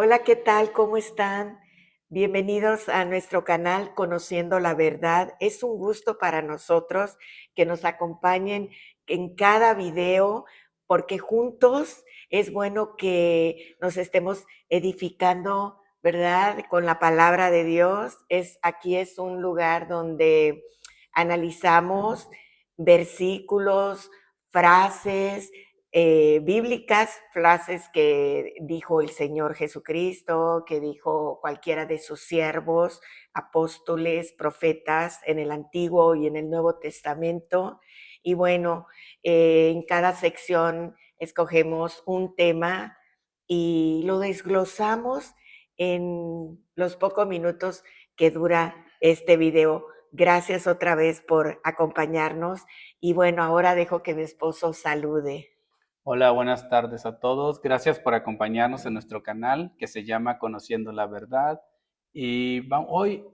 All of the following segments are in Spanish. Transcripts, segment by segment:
Hola, ¿qué tal? ¿Cómo están? Bienvenidos a nuestro canal Conociendo la Verdad. Es un gusto para nosotros que nos acompañen en cada video, porque juntos es bueno que nos estemos edificando, ¿verdad? Con la palabra de Dios. Aquí es un lugar donde analizamos versículos, frases, bíblicas, frases que dijo el Señor Jesucristo, que dijo cualquiera de sus siervos, apóstoles, profetas en el Antiguo y en el Nuevo Testamento. Y bueno, en cada sección escogemos un tema y lo desglosamos en los pocos minutos que dura este video. Gracias otra vez por acompañarnos. Y bueno, ahora dejo que mi esposo salude. Hola, buenas tardes a todos. Gracias por acompañarnos en nuestro canal que se llama Conociendo la Verdad. Y hoy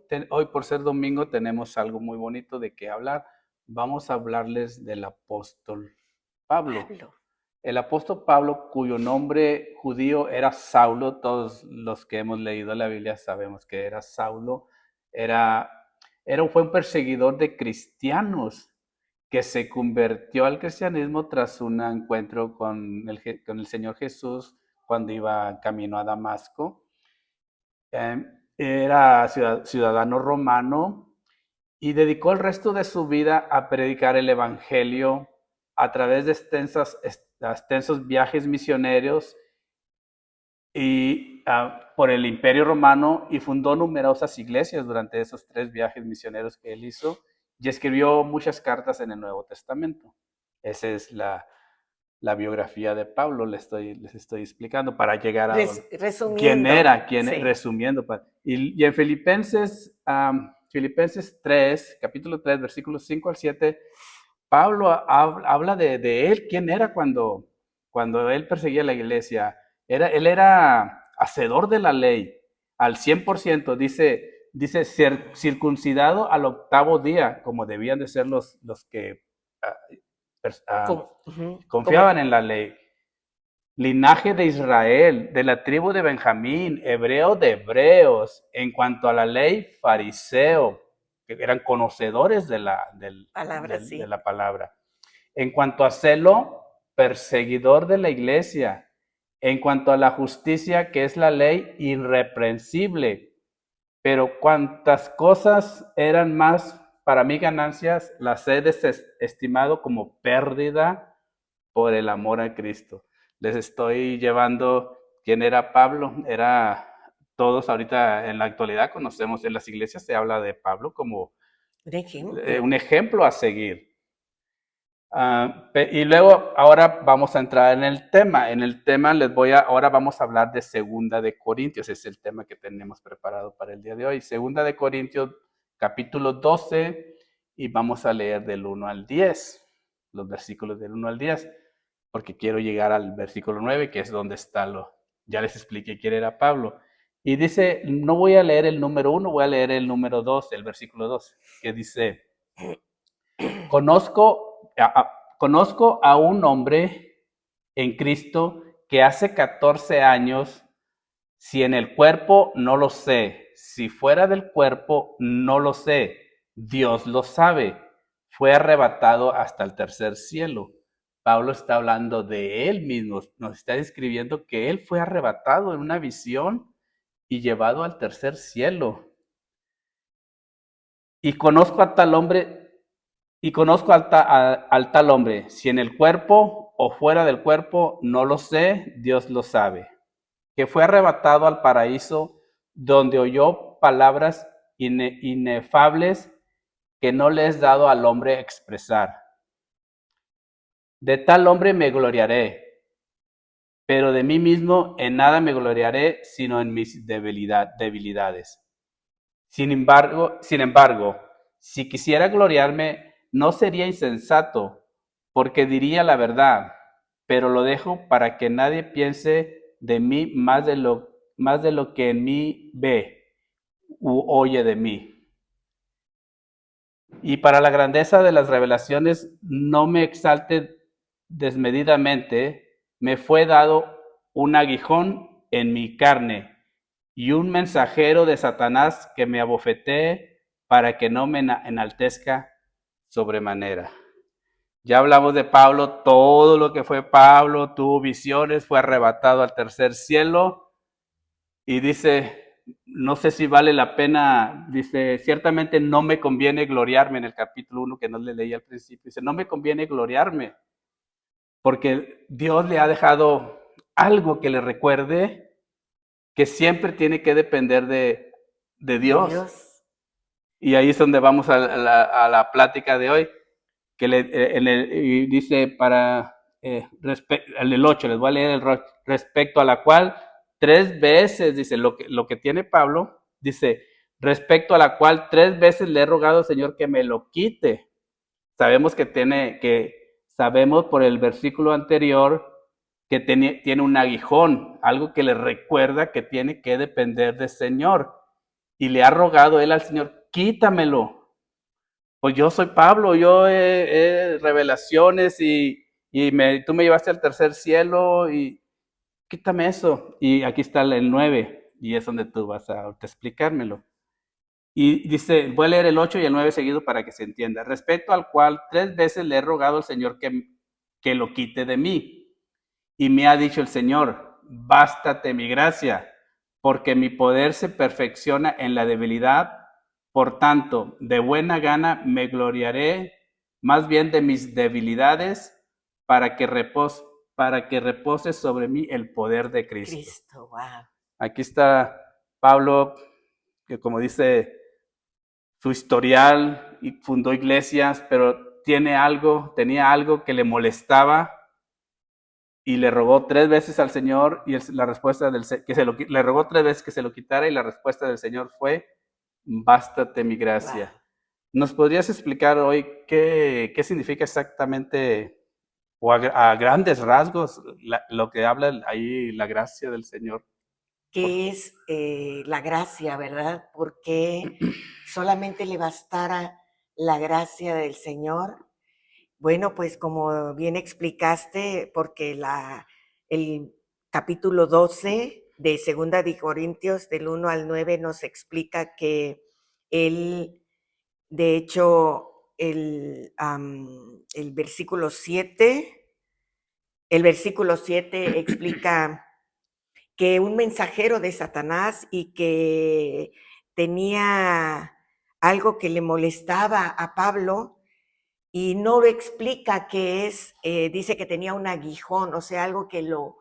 por ser domingo tenemos algo muy bonito de qué hablar. Vamos a hablarles del apóstol Pablo. Pablo. El apóstol Pablo, cuyo nombre judío era Saulo, todos los que hemos leído la Biblia sabemos que era Saulo, era, fue un perseguidor de cristianos que se convirtió al cristianismo tras un encuentro con el Señor Jesús cuando iba camino a Damasco. Era ciudadano romano y dedicó el resto de su vida a predicar el Evangelio a través de extensos viajes misioneros y por el Imperio Romano, y fundó numerosas iglesias durante esos 3 viajes misioneros que él hizo, y escribió muchas cartas en el Nuevo Testamento. Esa es la biografía de Pablo, les estoy explicando para llegar a quién Resumiendo, era, sí. resumiendo. Y en Filipenses 3, capítulo 3, versículos 5 al 7, Pablo habla de él, quién era cuando él perseguía la iglesia. Él era hacedor de la ley al 100%, dice ser circuncidado al 8.º día, como debían de ser los que ah, Como, confiaban en la ley. Linaje de Israel, de la tribu de Benjamín, hebreo de hebreos, en cuanto a la ley, fariseo, que eran conocedores palabras, de sí. la palabra. En cuanto a celo, perseguidor de la iglesia. En cuanto a la justicia, que es la ley, irreprensible. Pero cuantas cosas eran más para mí ganancias, las he desestimado como pérdida por el amor a Cristo. Les estoy llevando quién era Pablo. Todos ahorita en la actualidad conocemos, en las iglesias se habla de Pablo como Un ejemplo. un ejemplo a seguir. Y luego, ahora vamos a entrar en el tema. En el tema ahora vamos a hablar de Segunda de Corintios. Es el tema que tenemos preparado para el día de hoy. Segunda de Corintios, capítulo 12, y vamos a leer del 1 al 10, los versículos del 1 al 10, porque quiero llegar al versículo 9, que es donde está ya les expliqué quién era Pablo. Y dice, no voy a leer el número 1, voy a leer el número 2, el versículo 2, que dice, Conozco a un hombre en Cristo que hace 14 años, si en el cuerpo no lo sé, si fuera del cuerpo no lo sé, Dios lo sabe, fue arrebatado hasta el tercer cielo. Pablo está hablando de él mismo, nos está describiendo que él fue arrebatado en una visión y llevado al tercer cielo. Y conozco a tal hombre y conozco al tal hombre, si en el cuerpo o fuera del cuerpo, no lo sé, Dios lo sabe, que fue arrebatado al paraíso, donde oyó palabras inefables que no le es dado al hombre expresar. De tal hombre me gloriaré, pero de mí mismo en nada me gloriaré, sino en mis debilidades. Sin embargo, si quisiera gloriarme, no sería insensato, porque diría la verdad, pero lo dejo para que nadie piense de mí más de lo que en mí ve u oye de mí. Y para la grandeza de las revelaciones no me exalte desmedidamente, me fue dado un aguijón en mi carne, y un mensajero de Satanás que me abofetee para que no me enaltezca sobremanera. Ya hablamos de Pablo, todo lo que fue Pablo, tuvo visiones, fue arrebatado al tercer cielo y dice, no sé si vale la pena, dice, ciertamente no me conviene gloriarme en el capítulo 1 que no le leí al principio, dice, no me conviene gloriarme porque Dios le ha dejado algo que le recuerde que siempre tiene que depender de de Dios. Dios. Y ahí es donde vamos a la plática de hoy, que y dice para el 8, les voy a leer respecto a la cual 3 veces, dice, lo que tiene Pablo, dice, respecto a la cual 3 veces le he rogado al Señor que me lo quite. Sabemos sabemos por el versículo anterior que tiene un aguijón, algo que le recuerda que tiene que depender del Señor. Y le ha rogado él al Señor, quítamelo. Pues yo soy Pablo, yo he revelaciones y tú me llevaste al tercer cielo y quítame eso. Y aquí está el 9 y es donde tú vas a explicármelo. Y dice, voy a leer el 8 y el 9 seguido para que se entienda. Respecto al cual 3 veces le he rogado al Señor que lo quite de mí. Y me ha dicho el Señor, bástate mi gracia, porque mi poder se perfecciona en la debilidad. Por tanto, de buena gana me gloriaré más bien de mis debilidades para que repose sobre mí el poder de Cristo. Cristo, wow. Aquí está Pablo, que como dice su historial y fundó iglesias, pero tenía algo que le molestaba y le rogó 3 veces al Señor y la respuesta le rogó 3 veces que se lo quitara y la respuesta del Señor fue, bástate mi Wow. gracia. ¿Nos podrías explicar hoy qué significa exactamente o a grandes rasgos lo que habla ahí la gracia del Señor? ¿Qué es la gracia, verdad? Porque solamente le bastara la gracia del Señor. Bueno, pues como bien explicaste, porque el capítulo 12 de Segunda de Corintios, del 1 al 9, nos explica que él, de hecho, el versículo 7, explica que un mensajero de Satanás y que tenía algo que le molestaba a Pablo y no lo explica qué es, dice que tenía un aguijón, o sea, algo que lo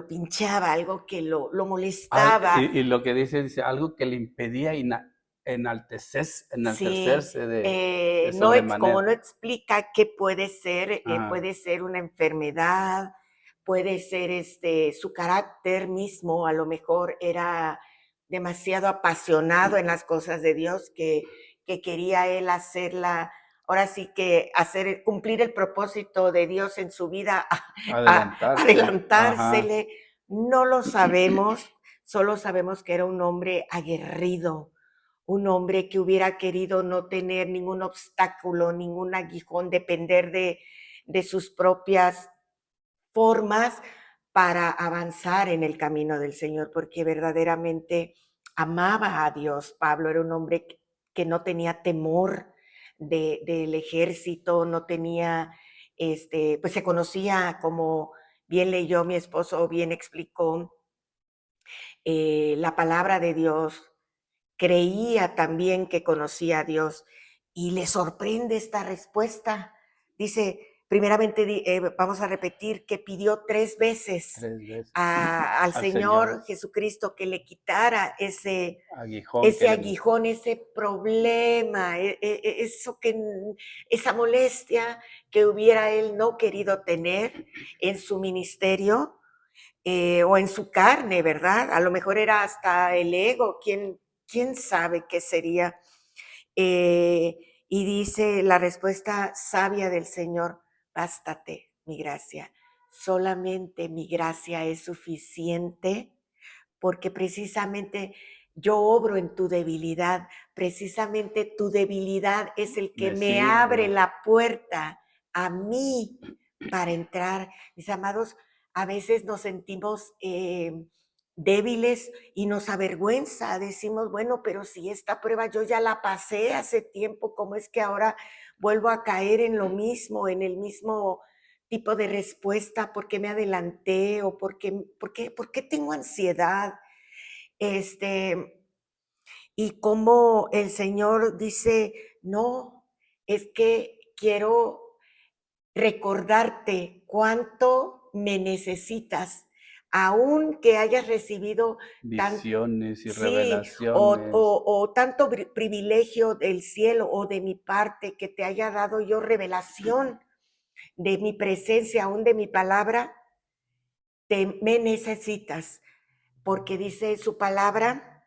pinchaba, algo que lo molestaba. Y lo que dice algo que le impedía Sí, enaltecerse de como sobremanera. no explica qué Ajá. puede ser una enfermedad, puede ser su carácter mismo, a lo mejor era demasiado apasionado en las cosas de Dios que quería él hacerla, ahora sí que cumplir el propósito de Dios en su vida, Adelantarse. Ajá. adelantársele, no lo sabemos, solo sabemos que era un hombre aguerrido, un hombre que hubiera querido no tener ningún obstáculo, ningún aguijón, depender de sus propias formas para avanzar en el camino del Señor, porque verdaderamente amaba a Dios. Pablo era un hombre que no tenía temor del ejército, no tenía, pues se conocía, como bien leyó mi esposo, bien explicó, la palabra de Dios, creía también que conocía a Dios y le sorprende esta respuesta. Dice, primeramente, vamos a repetir que pidió 3 veces 3 veces. al Al Señor. Señor Jesucristo que le quitara Aguijón ese que le... aguijón, ese problema, esa molestia que hubiera él no querido tener en su ministerio, o en su carne, ¿verdad? A lo mejor era hasta el ego, quién sabe qué sería. Eh, y dice la respuesta sabia del Señor, bástate mi gracia, solamente mi gracia es suficiente porque precisamente yo obro en tu debilidad, precisamente tu debilidad es el que Me me abre sirve. la puerta a mí para entrar. Mis amados, a veces nos sentimos débiles y nos avergüenza. Decimos, bueno, pero si esta prueba yo ya la pasé hace tiempo, ¿cómo es que ahora vuelvo a caer en lo mismo, en el mismo tipo de respuesta? ¿Por qué me adelanté? ¿O por qué tengo ansiedad? Este, y como el Señor dice, no, es que quiero recordarte cuánto me necesitas, aun que hayas recibido tan, Visiones y sí, revelaciones. o tanto privilegio del cielo o de mi parte, que te haya dado yo revelación de mi presencia, aún de mi palabra, me necesitas, porque dice su palabra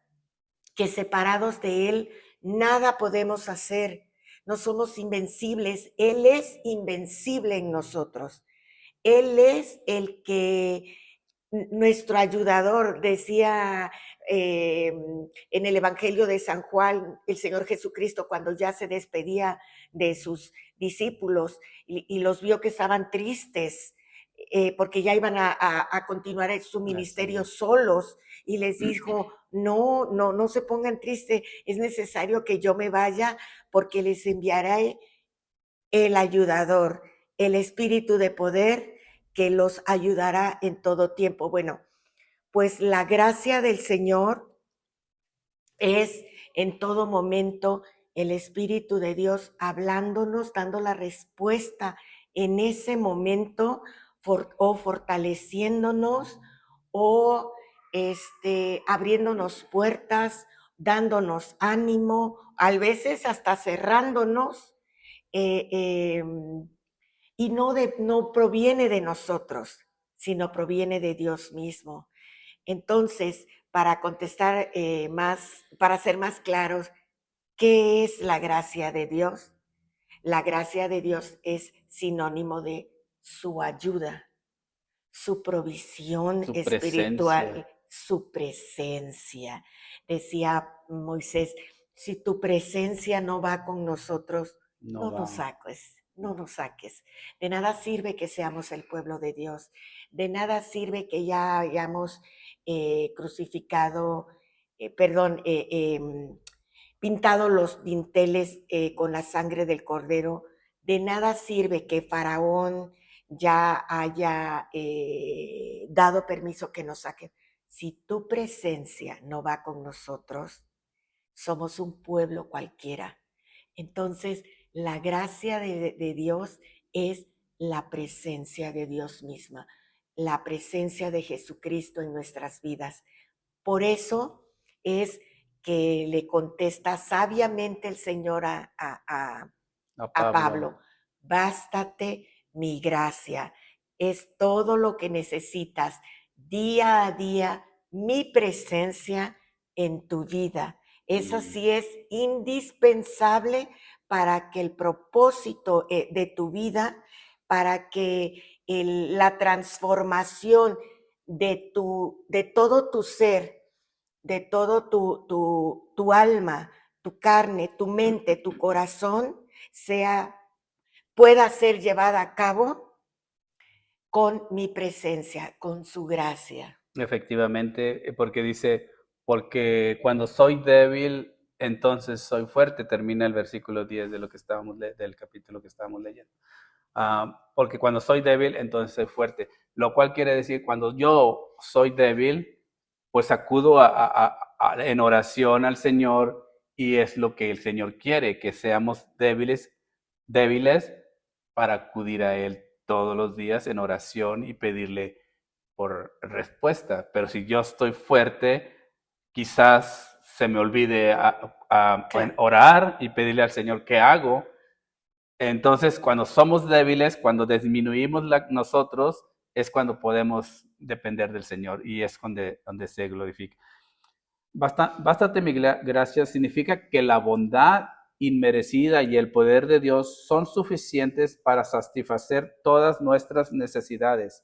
que separados de Él nada podemos hacer. No somos invencibles, Él es invencible en nosotros. Él es el que, nuestro ayudador, decía en el Evangelio de San Juan, el Señor Jesucristo, cuando ya se despedía de sus discípulos y los vio que estaban tristes, porque ya iban a continuar su Así ministerio es. solos, y les dijo, no se pongan tristes, es necesario que yo me vaya porque les enviaré el ayudador, el espíritu de poder que los ayudará en todo tiempo. Bueno, pues la gracia del Señor es en todo momento el Espíritu de Dios hablándonos, dando la respuesta en ese momento, o fortaleciéndonos, o abriéndonos puertas, dándonos ánimo, a veces hasta cerrándonos, eh, eh, y no proviene de nosotros, sino proviene de Dios mismo. Entonces, para contestar para ser más claros, ¿qué es la gracia de Dios? La gracia de Dios es sinónimo de su ayuda, su provisión Su presencia. espiritual, su presencia. Decía Moisés, si tu presencia no va con nosotros, No no nos vamos. saques, no nos saques. De nada sirve que seamos el pueblo de Dios. De nada sirve que ya hayamos crucificado, perdón, pintado los dinteles con la sangre del cordero. De nada sirve que Faraón ya haya dado permiso que nos saquen. Si tu presencia no va con nosotros, somos un pueblo cualquiera. Entonces, la gracia de Dios es la presencia de Dios misma, la presencia de Jesucristo en nuestras vidas. Por eso es que le contesta sabiamente el Señor A a Pablo. Pablo, bástate mi gracia, es todo lo que necesitas día a día, mi presencia en tu vida. Eso Mm. sí es indispensable para que el propósito de tu vida, para que la transformación de todo tu ser, de todo tu alma, tu carne, tu mente, tu corazón, pueda ser llevada a cabo con mi presencia, con su gracia. Efectivamente, porque dice, porque cuando soy débil, entonces soy fuerte, termina el versículo 10 de lo que del capítulo que estábamos leyendo. Porque cuando soy débil, entonces soy fuerte, lo cual quiere decir, cuando yo soy débil, pues acudo en oración al Señor y es lo que el Señor quiere, que seamos débiles para acudir a Él todos los días en oración y pedirle por respuesta. Pero si yo estoy fuerte, quizás se me olvide Claro. orar y pedirle al Señor qué hago. Entonces, cuando somos débiles, cuando disminuimos nosotros, es cuando podemos depender del Señor y es donde se glorifica. Bástate mi gracia significa que la bondad inmerecida y el poder de Dios son suficientes para satisfacer todas nuestras necesidades.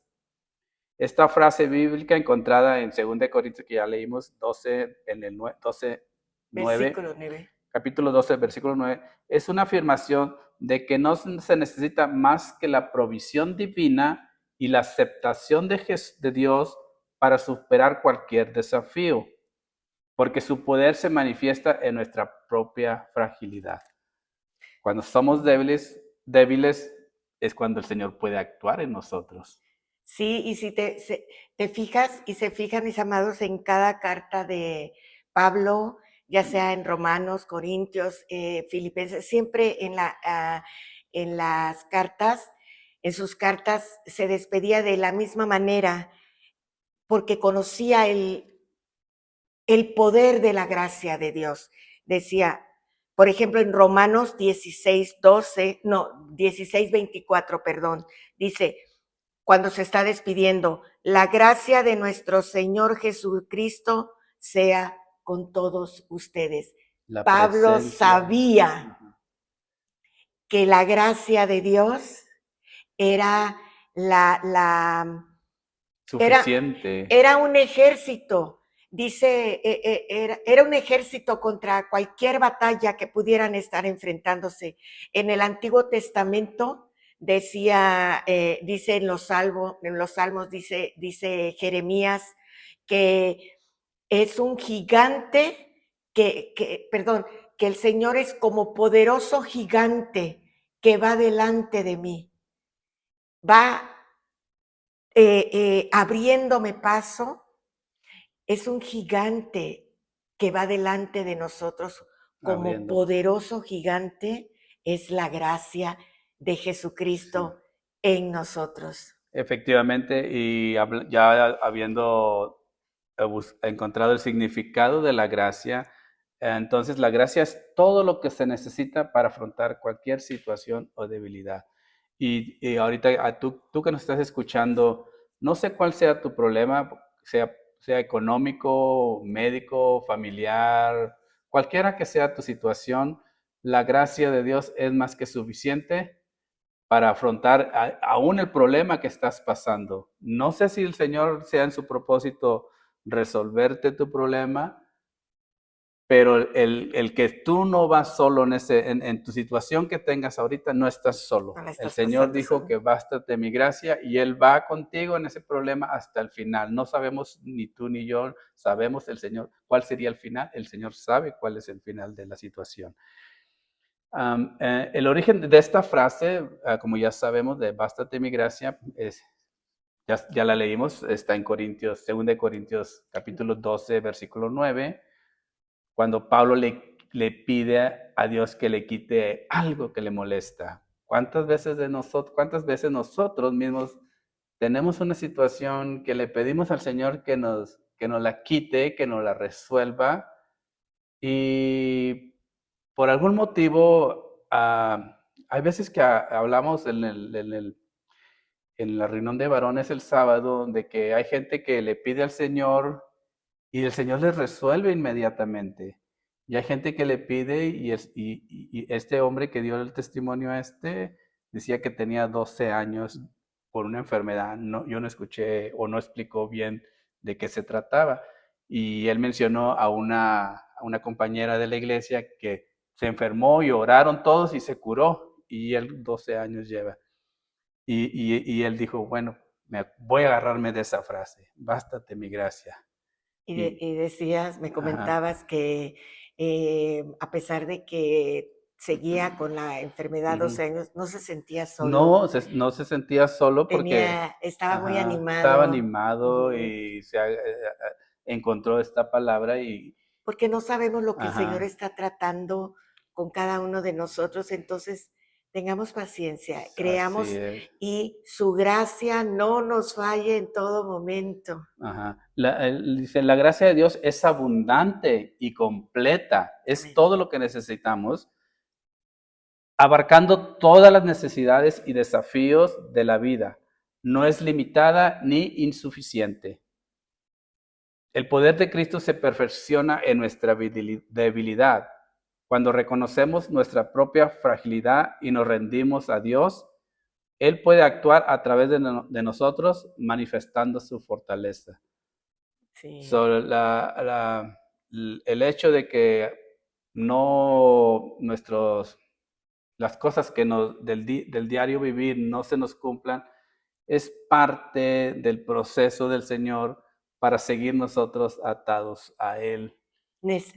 Esta frase bíblica encontrada en 2 Corintios, que ya leímos, 12, en el 12, 9, Versículo 9. capítulo 12, versículo 9, es una afirmación de que no se necesita más que la provisión divina y la aceptación de Dios para superar cualquier desafío, porque su poder se manifiesta en nuestra propia fragilidad. Cuando somos débiles es cuando el Señor puede actuar en nosotros. Sí, y si te fijas y se fijan, mis amados, en cada carta de Pablo, ya sea en Romanos, Corintios, Filipenses, siempre en las cartas, en sus cartas se despedía de la misma manera, porque conocía el poder de la gracia de Dios. Decía, por ejemplo, en Romanos 16:24, perdón, dice, cuando se está despidiendo, la gracia de nuestro Señor Jesucristo sea con todos ustedes. La Pablo presencia. sabía Ajá. que la gracia de Dios era la era, Suficiente. era un ejército, dice, era un ejército contra cualquier batalla que pudieran estar enfrentándose. En el Antiguo Testamento decía, dice en los salmos dice Jeremías que es un gigante perdón, que el Señor es como poderoso gigante que va delante de mí, va abriéndome paso. Es un gigante que va delante de nosotros, como Abriendo. poderoso gigante es la gracia de Sí. Jesucristo en nosotros. Efectivamente, y ya habiendo encontrado el significado de la gracia, entonces la gracia es todo lo que se necesita para afrontar cualquier situación o debilidad. Y ahorita tú que nos estás escuchando, no sé cuál sea tu problema, sea económico, médico, familiar, cualquiera que sea tu situación, la gracia de Dios es más que suficiente para afrontar aún el problema que estás pasando. No sé si el Señor sea en su propósito resolverte tu problema, pero el que tú no vas solo en tu situación que tengas ahorita, no estás solo. No la El estás Señor pasando dijo solo. que bástate mi gracia y Él va contigo en ese problema hasta el final. No sabemos, ni tú ni yo sabemos el Señor cuál sería el final. El Señor sabe cuál es el final de la situación. El origen de esta frase, como ya sabemos, de bástate mi gracia, ya la leímos, está en Corintios, 2 Corintios capítulo 12, versículo 9, cuando Pablo le pide a Dios que le quite algo que le molesta. ¿Cuántas veces nosotros mismos tenemos una situación que le pedimos al Señor que nos la quite, que nos la resuelva? Y por algún motivo, hay veces que hablamos en la reunión de varones el sábado de que hay gente que le pide al Señor y el Señor les resuelve inmediatamente. Y hay gente que le pide y este hombre que dio el testimonio decía que tenía 12 años por una enfermedad. No, yo no escuché o no explicó bien de qué se trataba. Y él mencionó a una compañera de la iglesia que se enfermó y oraron todos y se curó. Y él 12 años lleva. Y él dijo, bueno, voy a agarrarme de esa frase, bástate mi gracia. Y, Y decías, me ajá, comentabas que a pesar de que seguía con la enfermedad ujú. 12 años, no se sentía solo, No se sentía solo porque estaba muy ajá, estaba animado. animado Ujú. y encontró esta palabra y, Porque no sabemos lo que el Señor ajá, está tratando con cada uno de nosotros, entonces tengamos paciencia, así creamos es. y su gracia no nos falle en todo momento. Ajá. Dice, la gracia de Dios es abundante y completa, es Amén. todo lo que necesitamos abarcando todas las necesidades y desafíos de la vida. No es limitada ni insuficiente. El poder de Cristo se perfecciona en nuestra debilidad. Cuando reconocemos nuestra propia fragilidad y nos rendimos a Dios, Él puede actuar a través de nosotros manifestando su fortaleza. Sí, So, el hecho de que no las cosas que del diario vivir no se nos cumplan, es parte del proceso del Señor para seguir nosotros atados a Él,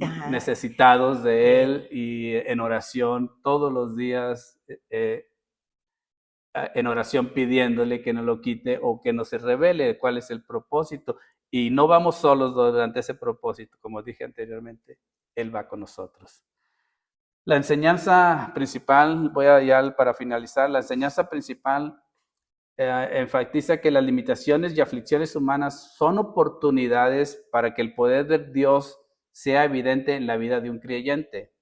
Ajá, necesitados de amén. Él y en oración todos los días, en oración pidiéndole que nos lo quite o que nos revele cuál es el propósito. Y no vamos solos durante ese propósito, como dije anteriormente, Él va con nosotros. La enseñanza principal, voy a ya para finalizar, la enseñanza principal enfatiza que las limitaciones y aflicciones humanas son oportunidades para que el poder de Dios sea evidente en la vida de un creyente.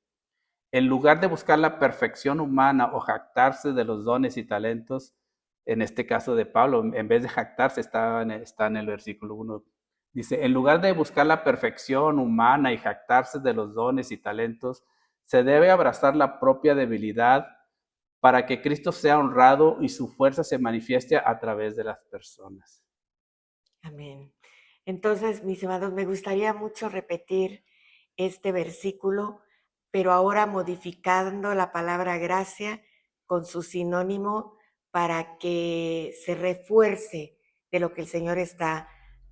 En lugar de buscar la perfección humana o jactarse de los dones y talentos, en este caso de Pablo, en vez de jactarse, está en el versículo 1, dice, en lugar de buscar la perfección humana y jactarse de los dones y talentos, se debe abrazar la propia debilidad para que Cristo sea honrado y su fuerza se manifieste a través de las personas. Amén. Entonces, mis amados, me gustaría mucho repetir este versículo, pero ahora modificando la palabra gracia con su sinónimo para que se refuerce de lo que el Señor está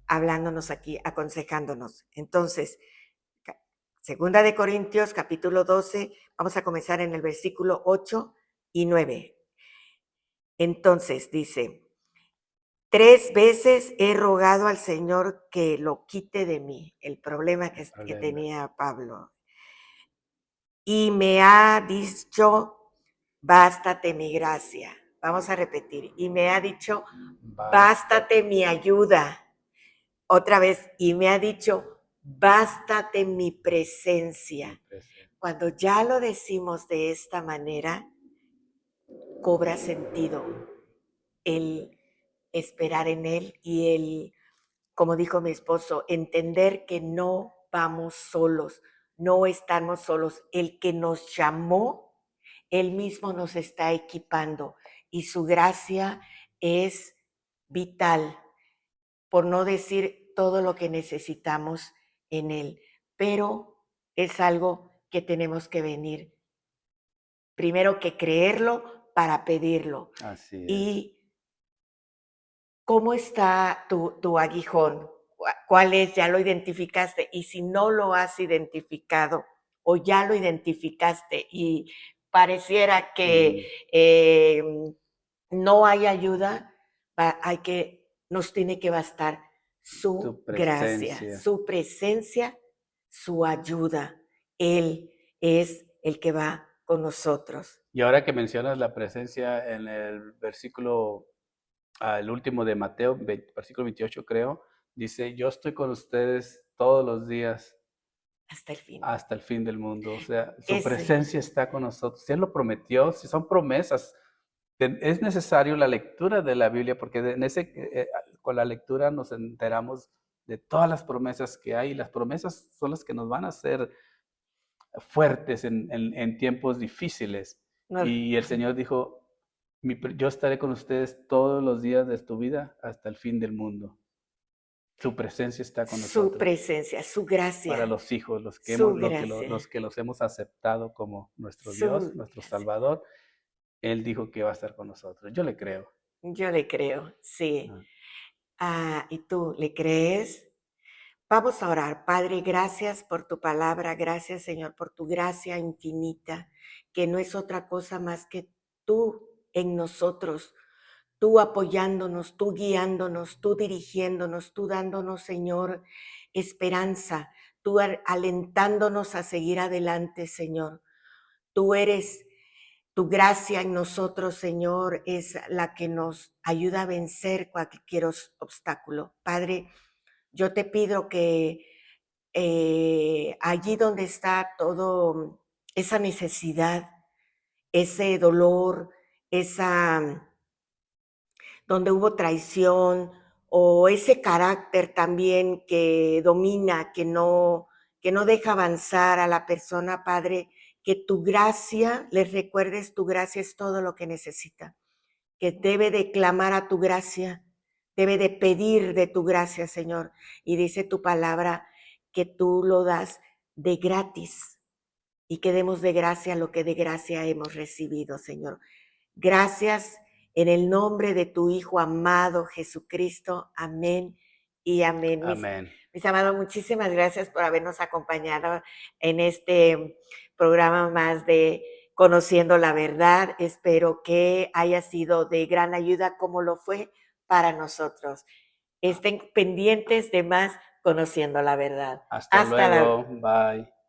hablándonos aquí, aconsejándonos. Entonces, Segunda de Corintios, capítulo 12, vamos a comenzar en el versículo 8 y 9. Entonces dice, 3 veces he rogado al Señor que lo quite de mí, el problema que tenía Pablo. Y me ha dicho, bástate mi gracia. Vamos a repetir. Y me ha dicho, bástate mi ayuda. Otra vez. Y me ha dicho, bástate mi presencia. Cuando ya lo decimos de esta manera, cobra sentido el esperar en Él y el, como dijo mi esposo, entender que no vamos solos, no estamos solos. El que nos llamó, Él mismo nos está equipando y su gracia es vital, por no decir todo lo que necesitamos en Él, pero es algo que tenemos que venir, primero que creerlo para pedirlo. Así es. Y ¿cómo está tu aguijón? ¿Cuál es? ¿Ya lo identificaste? Y si no lo has identificado o ya lo identificaste y pareciera que no hay ayuda, nos tiene que bastar su gracia, su presencia, su ayuda. Él es el que va con nosotros. Y ahora que mencionas la presencia en el versículo, el último de Mateo, versículo 28 creo, dice, yo estoy con ustedes todos los días hasta el fin del mundo. O sea, su presencia está con nosotros. Él lo prometió, si son promesas, es necesario la lectura de la Biblia, porque con la lectura nos enteramos de todas las promesas que hay. Las promesas son las que nos van a hacer fuertes en tiempos difíciles. No, Y el Señor dijo, yo estaré con ustedes todos los días de tu vida hasta el fin del mundo. Su presencia está con su nosotros. presencia, su gracia. Para los hijos, Su gracia. los que los hemos aceptado como nuestro Dios, Su nuestro gracia. Salvador, Él dijo que va a estar con nosotros. Yo le creo. Yo le creo, sí. Ah. ¿Y tú le crees? Vamos a orar. Padre, gracias por tu palabra, gracias Señor por tu gracia infinita, que no es otra cosa más que tú en nosotros, tú apoyándonos, tú guiándonos, tú dirigiéndonos, tú dándonos, Señor, esperanza, tú alentándonos a seguir adelante, Señor. Tú eres, tu gracia en nosotros, Señor, es la que nos ayuda a vencer cualquier obstáculo. Padre, yo te pido que allí donde está todo esa necesidad, ese dolor, esa donde hubo traición o ese carácter también que domina, que no deja avanzar a la persona, Padre, que tu gracia, les recuerdes, tu gracia es todo lo que necesita, que debe de clamar a tu gracia, debe de pedir de tu gracia, Señor. Y dice tu palabra que tú lo das de gratis y que demos de gracia lo que de gracia hemos recibido, Señor. Gracias en el nombre de tu Hijo amado Jesucristo. Amén y amén. Amén. Mis amados, muchísimas gracias por habernos acompañado en este programa más de Conociendo la Verdad. Espero que haya sido de gran ayuda como lo fue para nosotros. Estén pendientes de más Conociendo la Verdad. Hasta Hasta la luego. Bye.